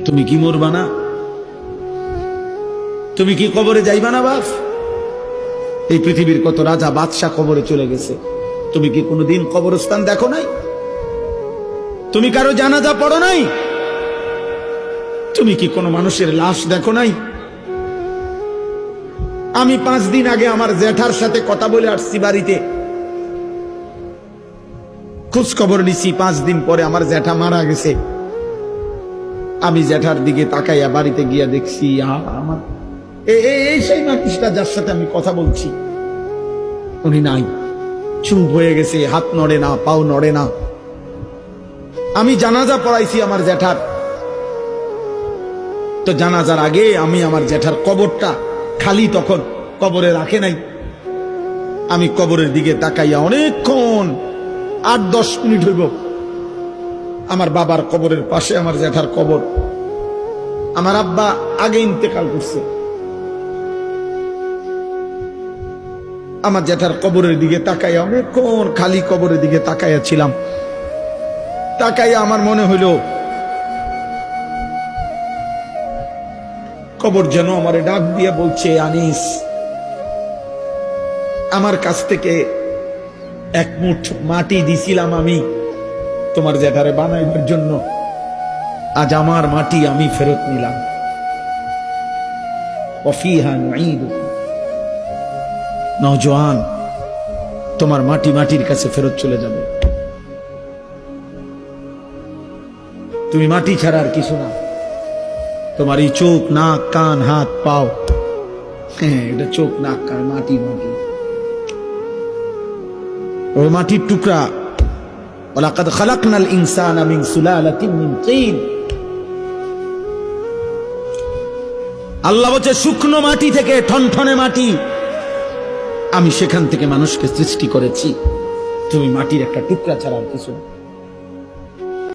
তুমি কি মরবা না? তুমি কি কবরে যাইবা না বাপ? এই পৃথিবীর কত রাজা বাদশাহ কবরে চলে গেছে, তুমি কি কোনোদিন কবরস্থান দেখো নাই? তুমি কারো জানাজা পড়ো নাই? তুমি কি কোনো মানুষের লাশ দেখো নাই? আমি 5 দিন আগে আমার জ্যাঠার সাথে কথা বলে আসছি, বাড়িতে খোঁজ খবর নিছি। 5 দিন পরে আমার জ্যাঠা মারা গেছে। আমি জ্যাঠার দিকে তাকাইয়া বাড়িতে গিয়া দেখছি আমার এই সেই মানুষটা যার সাথে আমি কথা বলছি, উনি নাই, চুপ হয়ে গেছে, হাত নড়ে না, পাও নড়ে না। আমি জানাজা পড়াইছি আমার জ্যাঠার, তো জানাজার আগে আমি আমার জ্যাঠার কবরটা খালি, তখন কবরে রাখে নাই। আমি কবরের দিকে তাকাইয়া অনেকক্ষণ 8-10 মিনিট হইব, আমার বাবার কবরের পাশে আমার জ্যাঠার কবর। আমার আব্বা আগে ইন্তেকাল করছে। আমার জ্যাঠার কবরের দিকে তাকাইয়া অনেকক্ষণ খালি কবরের দিকে তাকাইয়া ছিলাম। তাকাইয়া আমার মনে হইল কবর যেন আমারে ডাক দিয়ে বলছে, আনিস, আমার কাছ থেকে 1 মুঠ মাটি দিছিলাম আমি তোমার জ্যাঠারে বানাইবার জন্য, আজ আমার মাটি আমি ফেরত নিলাম। ওয়াফিহা নুঈদুকুম, নওজোয়ান, তোমার মাটি মাটির কাছে ফেরত চলে যাবে। তুমি মাটি ছাড়া আর কিছু না। তোমার এই চোখ, নাক, কান, হাত, পাও, হ্যাঁ, এটা চোখ, নাক, কান, মাটি, মাটি, ওই মাটির টুকরা। ওয়ালাকাদ খালাকনাল ইনসানা মিন সুলালাতিন মিন তিন। আল্লাহ বলছে শুকনো মাটি থেকে, ঠনঠনে মাটি, আমি সেখান থেকে মানুষকে সৃষ্টি করেছি। তুমি মাটির একটা টুকরা ছাড়া আর কিছু না।